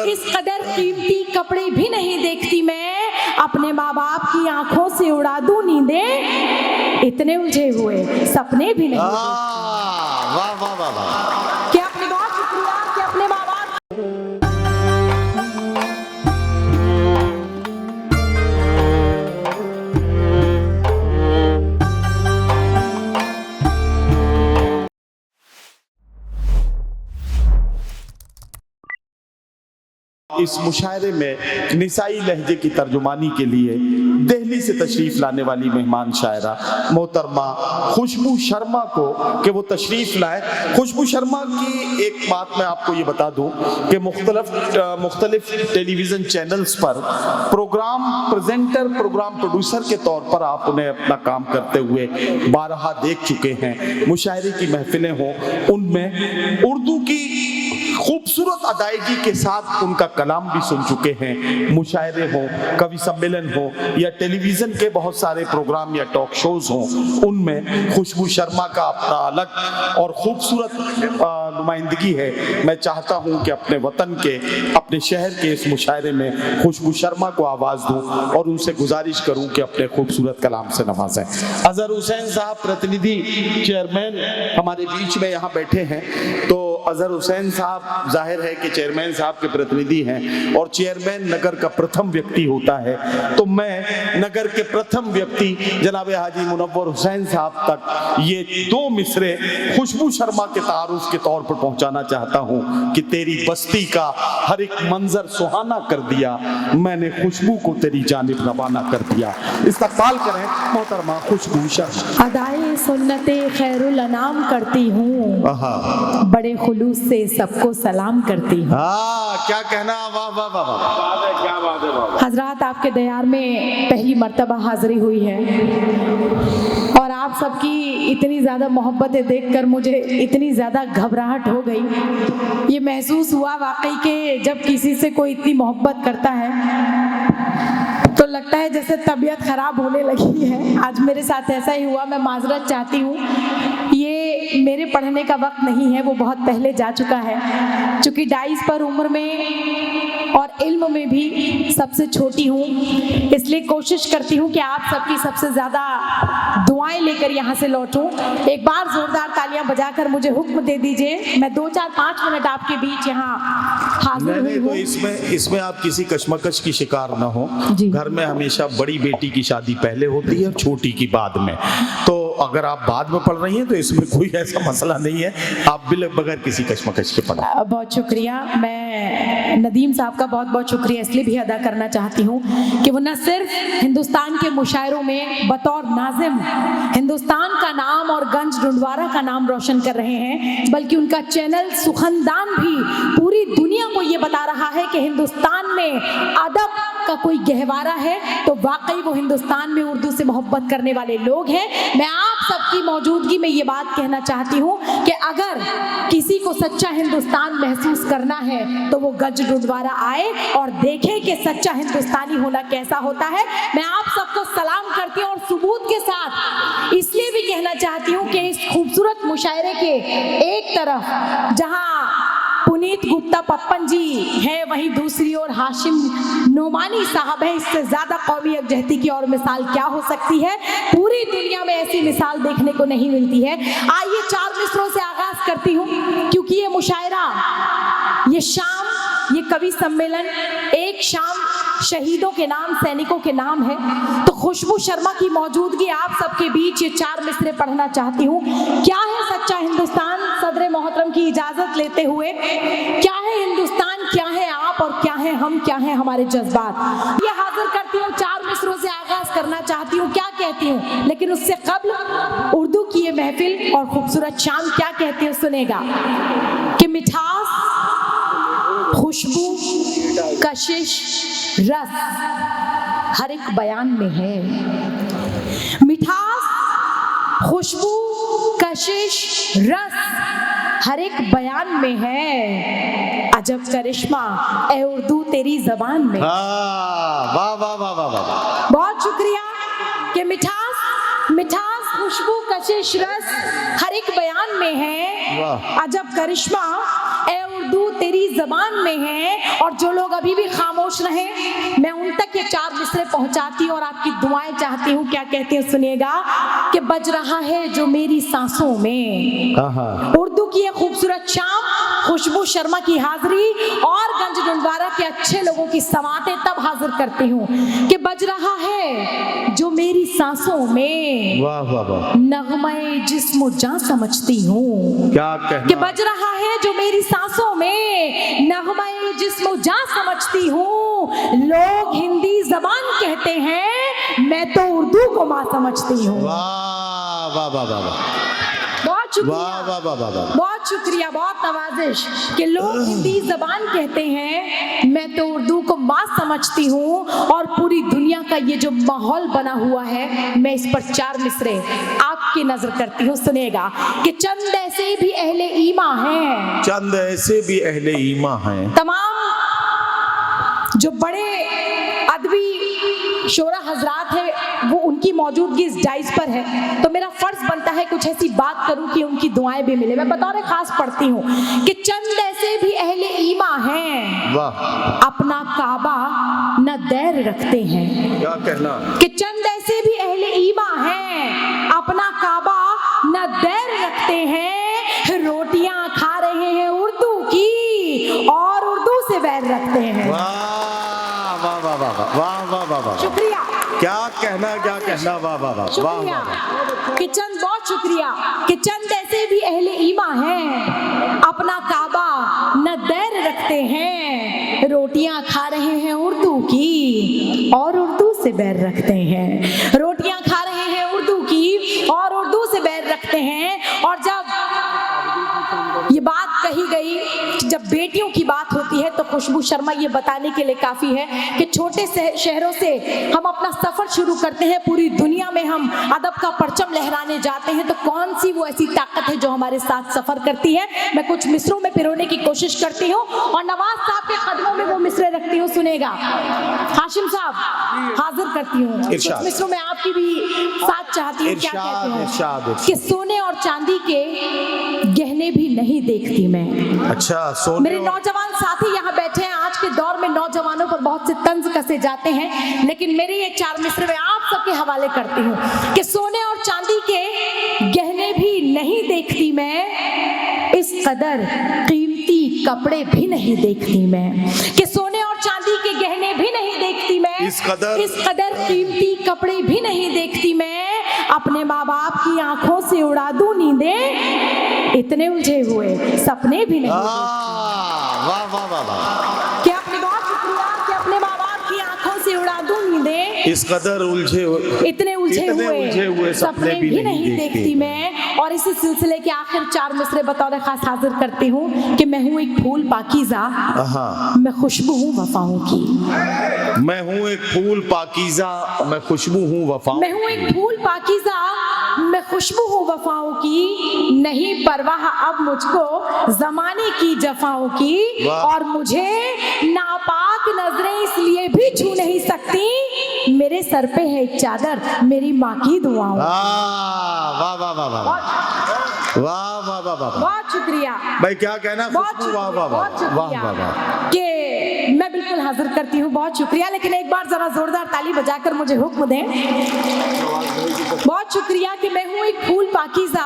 इस कदर कीमती कपड़े भी नहीं देखती मैं, अपने माँ बाप की आंखों से उड़ा दूं नींदें, इतने उलझे हुए सपने भी नहीं। वाह वाह वाह वाह। क्या अपने बहुत शुक्रिया कि अपने माँ बाप इस मुशायरे में निसाई लहजे की तर्जुमानी के लिए दिल्ली से तशरीफ लाने वाली मेहमान शायरा मोहतरमा खुशबू शर्मा को कि वो तशरीफ लाए। खुशबू शर्मा की एक बात मैं आपको ये बता दूं कि मुख्तलिफ टेलीविज़न चैनल्स पर प्रोग्राम प्रेजेंटर, प्रोग्राम प्रोड्यूसर के तौर पर आप उन्हें अपना काम करते हुए बारहा देख चुके हैं। मुशायरे की महफिलें हों, उनमें उर्दू की खूबसूरत अदायगी के साथ उनका कलाम भी सुन चुके हैं। मुशायरे हो, कवि सम्मेलन हो या टेलीविज़न के बहुत सारे प्रोग्राम या टॉक शोज हों, उनमें खुशबू शर्मा का अपना अलग और खूबसूरत नुमाइंदगी है। मैं चाहता हूं कि अपने वतन के, अपने शहर के इस मुशायरे में खुशबू शर्मा को आवाज़ दूं और उनसे गुजारिश करूं कि अपने खूबसूरत कलाम से नवाजें। अजहर हुसैन साहब प्रतिनिधि चेयरमैन हमारे बीच में यहाँ बैठे हैं, तो अजहर हुसैन साहब जाहिर है कि चेयरमैन साहब के प्रतिनिधि हैं और चेयरमैन नगर का प्रथम व्यक्ति होता है, तो मैं नगर के प्रथम व्यक्ति जनाब हाजी मुनव्वर हुसैन साहब तक ये दो मिसरे खुशबू शर्मा के तारुफ के तौर पर पहुंचाना चाहता हूं कि तेरी बस्ती का हर एक मंजर सुहाना कर दिया, मैंने खुशबू को तेरी जानिब रवाना कर दिया। इस्तकबाल करें मोहतरमा खुशबू शर्मा। अदाए सुन्नते खैरुल अनाम करती हूँ, बड़े खुलूस से सबको सलाम करती हूँ। क्या कहना, वाह वाह वाह वाह, क्या बात है। हजरात, आपके दयार में पहली मर्तबा हाजिरी हुई है और आप सबकी इतनी ज़्यादा मोहब्बतें देखकर मुझे इतनी ज़्यादा घबराहट हो गई। ये महसूस हुआ वाकई के जब किसी से कोई इतनी मोहब्बत करता है तो लगता है जैसे तबीयत खराब होने लगी है। आज मेरे साथ ऐसा ही हुआ, मैं माजरत चाहती हूँ। ये मेरे पढ़ने का वक्त नहीं है, वो बहुत पहले जा चुका है। चूँकि 22 पर उम्र में और इल्म में भी सबसे छोटी हूँ, इसलिए कोशिश करती हूँ कि आप सबकी सबसे ज़्यादा दुआएं लेकर यहाँ से लौटूं। एक बार जोरदार तालियां बजाकर मुझे हुक्म दे दीजिए, मैं 2-4-5 मिनट आपके बीच यहाँ हाजिर हुई हूँ। तो इसमें आप किसी कश्मकश की शिकार ना हो। घर में हमेशा बड़ी बेटी की शादी पहले होती है और छोटी की बाद में, तो अगर आप बाद में पढ़ रही हैं तो इसमें कोई ऐसा मसला नहीं है, आप बगैर किसी कश्मकश के पढ़ें। बहुत शुक्रिया। मैं नदीम साहब का बहुत बहुत शुक्रिया इसलिए भी अदा करना चाहती हूँ कि वो न सिर्फ हिंदुस्तान के मुशायरों में बतौर नाज़िम हिंदुस्तान का नाम और गंज डुंडवारा का नाम रोशन कर रहे हैं, बल्कि उनका चैनल सुखनदान भी पूरी दुनिया को ये बता रहा है कि हिंदुस्तान में अदब का कोई गहवारा है तो वाकई वो हिंदुस्तान में उर्दू से मोहब्बत करने वाले लोग हैं। मैं आप सबकी मौजूदगी में ये बात कहना चाहती हूँ कि अगर किसी को सच्चा हिंदुस्तान महसूस करना है तो वो गंज डुंडवारा आए और देखे कि सच्चा हिंदुस्तानी होना कैसा होता है। मैं आप सबको सलाम करती हूँ और सबूत के साथ इसलिए भी कहना चाहती हूँ कि इस खूबसूरत मुशायरे के एक तरफ जहाँ पुनीत गुप्ता पप्पन जी है, वहीं दूसरी ओर हाशिम नोमानी साहब है। इससे ज्यादा कौमी यकजहती की और मिसाल क्या हो सकती है? पूरी दुनिया में ऐसी मिसाल देखने को नहीं मिलती है। आइए 4 मिसरों से आगाज करती हूँ, क्योंकि ये मुशायरा, ये शाम, ये कवि सम्मेलन एक शाम शहीदों के नाम, सैनिकों के नाम है। तो खुशबू शर्मा की मौजूदगी आप सबके बीच ये 4 मिसरे पढ़ना चाहती हूँ। क्या है सच्चा हिंदुस्तान? सदर मोहतरम की इजाजत लेते हुए, क्या है हिंदुस्तान, क्या है आप और क्या है हम, क्या है हमारे जज्बात, ये हाजिर करती हूँ। 4 मिसरों से आगाज करना चाहती हूँ। क्या कहती हूँ, लेकिन उससे कबल उर्दू की ये महफिल और खूबसूरत शाम क्या कहती हूँ सुनेगा कि मिठास, खुशबू, कशिश, रस हर एक बयान में है। मिठास, खुशबू, कशिश, रस हर एक बयान में है। अजब करिश्मा ए उर्दू तेरी जबान में। वाह वाह वाह वाह वाह, बहुत शुक्रिया कि मिठास, मिठास, खुशबू, कशिश, रस हर एक बयान में है। अजब करिश्मा ए उर्दू तेरी जबान में है। और जो लोग अभी भी खामोश रहे, मैं उन तक ये 4 मिसरे पहुंचाती हूँ और आपकी दुआएं चाहती हूँ। क्या कहते हैं सुनिएगा कि बज रहा है जो मेरी सांसों में। उर्दू की ये खूबसूरत शाम, खुशबू शर्मा की हाजिरी और गंज डंडवारा के अच्छे लोगों की समातें तब हाजिर करती हूँ कि बज रहा है जो मेरी सांसों में। वाह वाह वाह, नगमे जिस्म जान समझती हूँ। क्या कहना कि बज रहा है जो मेरी सांसों में, नगमे जिस्म जान समझती हूँ। लोग हिंदी जबान कहते हैं, मैं तो उर्दू को माँ समझती हूँ। वाह वाह वाह वाह वाह, बहुत शुक्रिया, वाह वाह वाह वाह वाह, बहुत शुक्रिया, बहुत नवाजिश कि लोग हिंदी जबान कहते हैं, मैं तो उर्दू को माँ समझती हूँ। और पूरी दुनिया का ये जो माहौल बना हुआ है, मैं इस पर 4 मिसरे आपकी नजर करती हूँ। सुनेगा कि चंद ऐसे भी अहले ईमा हैं, चंद ऐसे भी अहले ईमा हैं। तमाम जो बड़े अदबी शोरा हजरात है वो उनकी मौजूदगी इस डाइस पर है, तो मेरा फर्ज बनता है कुछ ऐसी बात करूं कि उनकी दुआएं भी मिले। मैं बतौर खास पढ़ती हूँ कि चंद ऐसे भी अहले ईमा हैं, वाह, अपना काबा न दैर रखते हैं। क्या कहना कि चंद ऐसे भी अहले ईमा हैं, अपना काबा न दैर रखते हैं। रोटियां खा रहे हैं उर्दू की और उर्दू से बैर रखते हैं। वाह वाह वाह वाह वाह वाह वाह वाह, शुक्रिया, क्या कहना वाह वाह वाह वाह शुक्रिया वाह। कि चंद, बहुत शुक्रिया कि चंद ऐसे भी अहले ईमा हैं, अपना काबा न दैर रखते हैं। रोटियां खा रहे हैं उर्दू की और उर्दू से बैर रखते हैं। रोटियां खा रहे हैं उर्दू की और उर्दू से बैर रखते हैं। और जब ये बात कही गई कि जब बेटियों की बात होती है, तो खुशबू शर्मा ये बताने के लिए काफी है कि छोटे शहरों से हम अपना सफर शुरू करते हैं, पूरी दुनिया में हम अदब का परचम लहराने जाते हैं। तो कौन सी वो ऐसी ताकत है जो हमारे साथ सफर करती है। मैं कुछ मिसरों में पिरोने की कोशिश करती हूँ और नवाज साहब के कदमों में वो मिसरे रखती हूँ। सुनेगा हाशिम साहब, हाजिर करती हूँ कुछ मिसरों में आपकी भी साथ चाहती हूँ। क्या कहते हैं कि सोने और चांदी के गहने भी नहीं देखती मैं। अच्छा, सोने मेरे नौजवान साथी यहाँ बैठे हैं। आज के दौर में नौजवानों पर बहुत से तंज कसे जाते हैं, लेकिन मेरे ये 4 मिसरे में आप सबके हवाले करती हूँ कि सोने और चांदी के गहने भी नहीं देखती मैं, इस कदर कीमती कपड़े भी नहीं देखती मैं। कि सोने और चांदी के गहने भी नहीं देखती मैं, इस कदर कीमती कपड़े भी नहीं देखती मैं। अपने माँ बाप की आंखों से उड़ा दूं नींदें, इतने उलझे हुए सपने भी नहीं। वाह वाह वाह वाह, क्या अपने, बहुत शुक्रिया कि अपने माँ बाप की आंखों से उड़ा दूं नींदें, इस कदर इतने उलझे हुए सपने भी नहीं देखती मैं। और इसी सिलसिले के आखिर 4 मिसरे बतौर खास हाजिर करती हूँ कि मैं हूँ एक फूल पाकीज़ा, मैं खुशबू हूँ वफाओं की। मैं हूँ एक फूल पाकीज़ा, मैं खुशबू हूँ वफाओं। मैं हूँ एक फूल पाकीज़ा, मैं खुशबू हूँ वफाओं की। नहीं परवाह अब मुझको जमाने की जफाओं की, और मुझे नापाक नजरें इसलिए भी छू नहीं सकती, मेरे सर पे है एक चादर मेरी माँ की दुआओं। वाह वाह वाह वाह वाह वाह वाह वाह, बहुत शुक्रिया भाई, क्या कहना खुशबू, वाह वाह वाह वाह वाह, कि मैं बिल्कुल हाजिर करती हूँ। बहुत शुक्रिया, लेकिन एक बार जरा जोरदार ताली बजाकर मुझे हुक्म दें। बहुत शुक्रिया कि मैं हूँ एक फूल पाकीज़ा,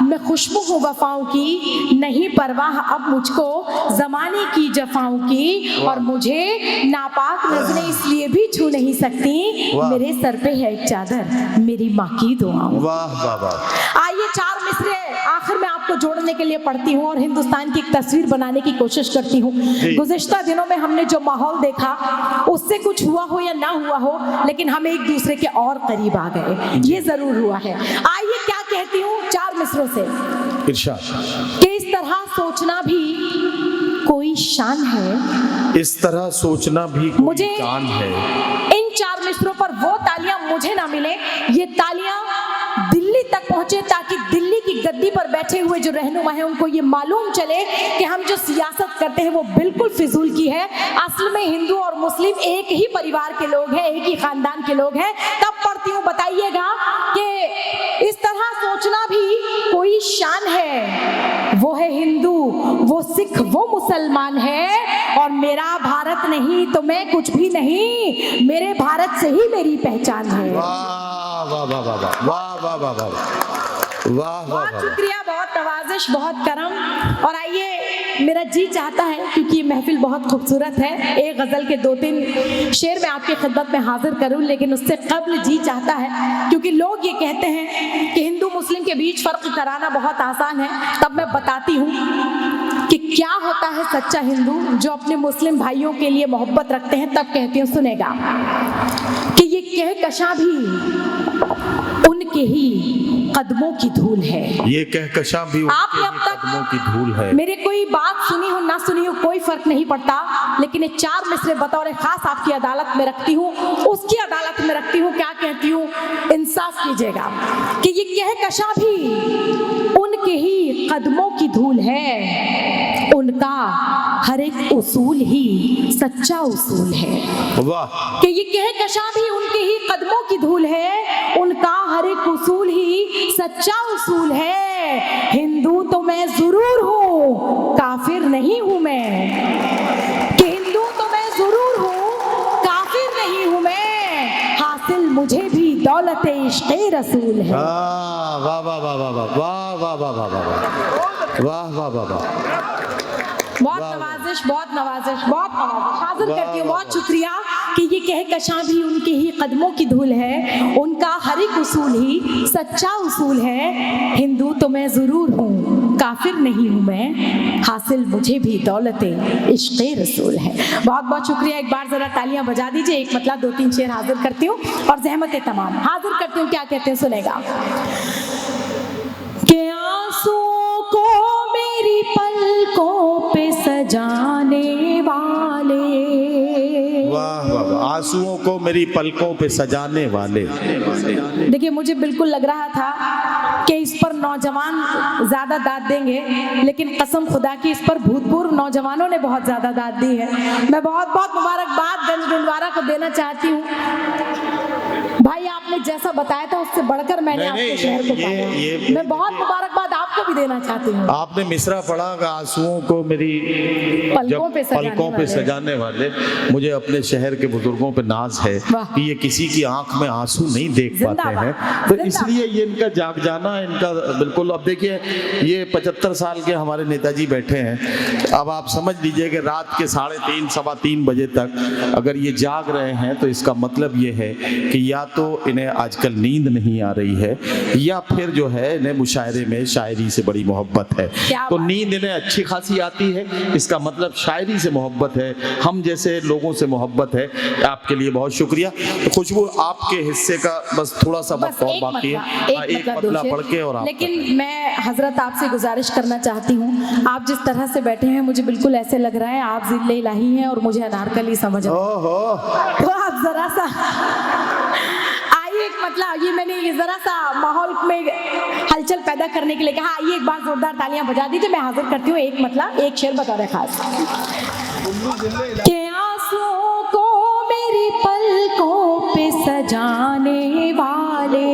मैं खुशबू हूँ वफाओं की। नहीं परवाह अब मुझको जमाने की जफाओं की, और मुझे नापाक नजरें इसलिए भी छू नहीं सकती, मेरे सर पे है एक चादर मेरी माँ की दुआओं। वाह वाह वाह। आइए 4 मिसरे आखिर में आपको जोड़ने के लिए पढ़ती हूँ और हिंदुस्तान की एक तस्वीर बनाने की कोशिश करती हूँ। गुज़िश्ता दिनों में हमने जो माहौल देखा, उससे कुछ हुआ हो या ना हुआ हो, लेकिन हम एक दूसरे के और करीब आ गए, ये जरूर हुआ है। आइए क्या कहती हूँ 4 मिसरों से, कि इस तरह सोचना भी कोई शान है, इस तरह सोचना भी मुझे कोई शान है। इन 4 मिसरों पर वो तालियां मुझे ना मिले, ये तालियां दिल्ली तक पहुंचे, ताकि दिल्ली की गद्दी पर बैठे हुए जो रहनुमा हैं उनको ये मालूम चले कि हम जो सियासत करते हैं वो बिल्कुल फिजूल की है। असल में हिंदू और मुस्लिम एक ही परिवार के लोग हैं, एक ही खानदान के लोग हैं। तब पढ़ती हूँ, बताइएगा कि इस तरह सोचना भी कोई शान है, वो है हिंदू, वो सिख, वो मुसलमान है, और मेरा भारत नहीं तो मैं कुछ भी नहीं, मेरे भारत से ही मेरी पहचान है। वाह वाह वाह वाह वाह वाह वाह वाह वाह वाह वाह बहुत शुक्रिया, बहुत नवाजिश, बहुत करम। और आइए, मेरा जी चाहता है, क्योंकि ये महफिल बहुत खूबसूरत है, एक गज़ल के 2-3 शेर मैं आपकी खिदमत में हाजिर करूं, लेकिन उससे कबल जी चाहता है, क्योंकि लोग ये कहते हैं कि हिंदू मुस्लिम के बीच फ़र्क कराना बहुत आसान है, तब मैं बताती हूँ कि क्या होता है सच्चा हिंदू जो अपने मुस्लिम भाइयों के लिए मोहब्बत रखते हैं। तब कहती हूँ, सुनेगा कि ये कहकशां भी उनके ही कदमों की धूल है। ये कहकशां भी आपने अब तक कदमों की धूल है। मेरे कोई बात सुनी हो ना सुनी हो कोई फर्क नहीं पड़ता, लेकिन ये 4 मिसरे बतौर खास आपकी अदालत में रखती हूँ, उसकी अदालत में रखती हूँ। क्या कहती हूँ, इंसाफ कीजिएगा कि ये कहकशां भी उनके ही कदमों की धूल है, उनका हर एक उसूल ही सच्चा उसूल है। वाह। कि ये कहकशां भी उनके ही कदमों की धूल है, उनका हर एक उसूल ही सच्चा उसूल है। हिंदू तो मैं जरूर हूँ, काफिर नहीं हूँ मैं, कि हिंदू तो मैं जरूर हूँ, काफिर नहीं हूँ मैं, हासिल मुझे भी दौलत इश्क़े रसूल है। वाह वाह वाह वाह वाह वाह वाह वाह वाह वाह वाह वाह वाह वाह। बहुत नवाजिश, बहुत नवाजिश, बहुत नवाजिश हाजिर करती हूँ। बहुत शुक्रिया कि ये कहकशां भी उनके ही कदमों की धूल है, उनका हर एक उसूल ही सच्चा उसूल है। हिंदू तो मैं जरूर हूँ, काफिर नहीं हूँ मैं, हासिल मुझे भी दौलत इश्क़े रसूल है। बहुत बहुत शुक्रिया। एक बार जरा तालियां बजा दीजिए। एक मतलब 2-3 शेर हाजिर करती हूँ और ज़हमत तमाम हाजिर करती हूँ। क्या कहते हैं, सुनेगा कि आंसुओं को मेरी पलकों पे सजाने वाले, वाह वाह वाह, आंसुओं को मेरी पलकों पे सजाने वाले। देखिए, मुझे बिल्कुल लग रहा था कि इस पर नौजवान ज्यादा दाद देंगे, लेकिन कसम खुदा की इस पर भूतपूर्व नौजवानों ने बहुत ज्यादा दाद दी है। मैं बहुत बहुत मुबारकबाद गंज डिंडवारा को देना चाहती हूँ। भाई, आपने जैसा बताया था उससे बढ़कर मैंने आपके शहर को पाया। मैं बहुत मुबारकबाद आपको भी देना चाहती हूँ। आपने मिसरा पढ़ा, आंसुओं को मेरी पलकों पे सजाने वाले। मुझे अपने शहर के बुजुर्गों पे नाज है कि ये किसी की आंख में आंसू नहीं देख पाते हैं, तो इसलिए ये इनका जाग जाना, इनका बिल्कुल। अब देखिए, ये 75 साल के हमारे नेताजी बैठे हैं। अब आप समझ लीजिए कि रात के 3:30 सवा 3 बजे तक अगर ये जाग रहे हैं, तो इसका मतलब ये है कि या तो इन्हें आजकल नींद नहीं आ रही है, या फिर जो है इन्हें मुशायरे में शायरी से बड़ी मोहब्बत है। तो नींद इन्हें अच्छी खासी आती है, इसका मतलब शायरी से मोहब्बत है, हम जैसे लोगों से मोहब्बत है। आपके लिए बहुत शुक्रिया। तो खुशबू, आपके हिस्से का बस थोड़ा सा वक्त और बाकी है, एक मतला पढ़ के और आप। लेकिन मैं हजरत आपसे गुजारिश करना चाहती हूँ, आप जिस तरह से बैठे हैं मुझे बिल्कुल ऐसे लग रहा है आप जिले इलाही हैं और मुझे अनारकली समझ रहे हैं। तो आप जरा सा आइए, एक मतलब ये मैंने ये जरा सा माहौल में हलचल पैदा करने के लिए कहा। आइए, एक बार जोरदार तालियां बजा दीजिए। मैं हाजिर करती हूँ एक मतलब एक शेर बता रहे खास के आंसुओं को मेरी पलकों पे सजाने वाले,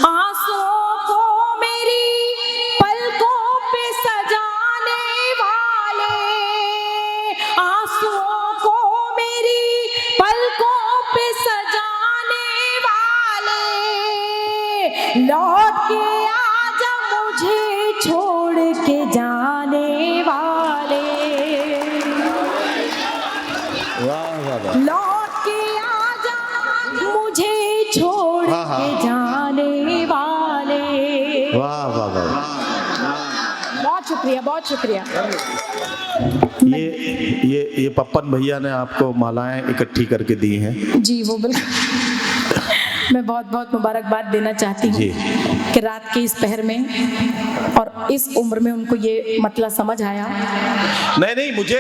आंसुओं को मेरी पलकों पे सजाने वाले, आंसुओं को मेरी पलकों पे सजाने वाले, लौट के आजा मुझे छोड़ के जाने वाले, लौट के आजा मुझे छोड़ के जाने वाले। वाह वाह वाह, बहुत शुक्रिया, बहुत शुक्रिया। ये पप्पन भैया ने आपको मालाएं इकट्ठी करके दी हैं। जी, वो बिल्कुल। मैं बहुत बहुत मुबारकबाद देना चाहती हूँ कि रात के इस पहर में और इस उम्र में उनको ये मतलब समझ आया। नहीं, मुझे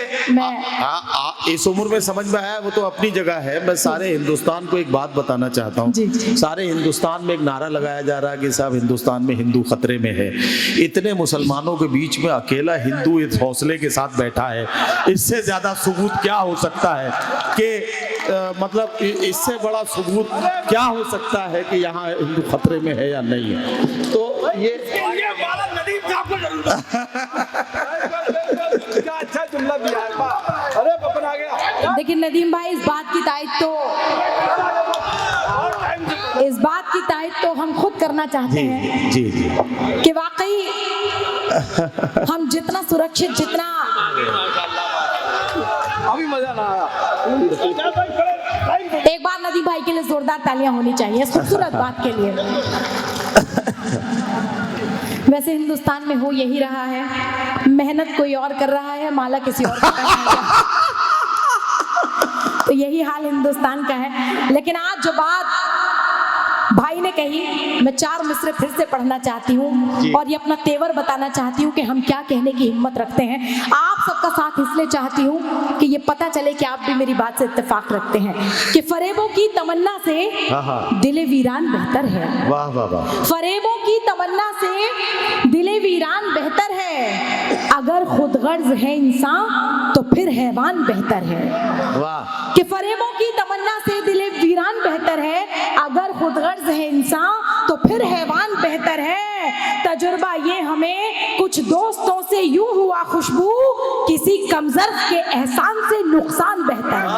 इस उम्र में समझ में आया, वो तो अपनी जगह है। मैं सारे हिंदुस्तान को एक बात बताना चाहता हूँ। सारे हिंदुस्तान में एक नारा लगाया जा रहा है कि साहब हिंदुस्तान में हिंदू खतरे में है। इतने मुसलमानों के बीच में अकेला हिंदू इस हौसले के साथ बैठा है, इससे ज्यादा सबूत क्या हो सकता है कि मतलब इससे बड़ा सबूत क्या हो सकता है कि यहाँ हिंदू खतरे में है या नहीं है। तो ये क्या अच्छा जुमला दिया है, वाह। अरे बपन आ गया। देखिए नदीम भाई, इस बात की तायद तो हम खुद करना चाहते हैं जी जी कि वाकई हम जितना सुरक्षित, जितना अभी मजा ना आया। एक बार नदीम भाई के लिए जोरदार तालियां होनी चाहिए इस खूबसूरत बात के लिए। वैसे हिंदुस्तान में हो यही रहा है, मेहनत कोई और कर रहा है, माला किसी और का है। तो यही हाल हिंदुस्तान का है। लेकिन आज जो बात भाई ने कही, मैं 4 मिसरे फिर से पढ़ना चाहती हूँ और ये अपना तेवर बताना चाहती हूँ कि हम क्या कहने की हिम्मत रखते हैं। आप सबका साथ इसलिए चाहती हूँ कि ये पता चले कि आप भी मेरी बात से इत्तेफाक रखते हैं कि फरेबों की तमन्ना से दिले वीरान बेहतर है। वाह वाह वाह। फरेबों की तमन्ना से दिले वीरान बेहतर है, अगर खुदगर्ज है इंसान तो फिर हैवान बेहतर है। वाह। कि फरेबों की तमन्ना से दिले वीरान बेहतर है, अगर खुदगर्ज है इंसान तो फिर हैवान बेहतर है। तजुर्बा ये हमें कुछ दोस्तों से यूं हुआ खुशबू, किसी कमजर्फ के एहसान से नुकसान बेहतर है।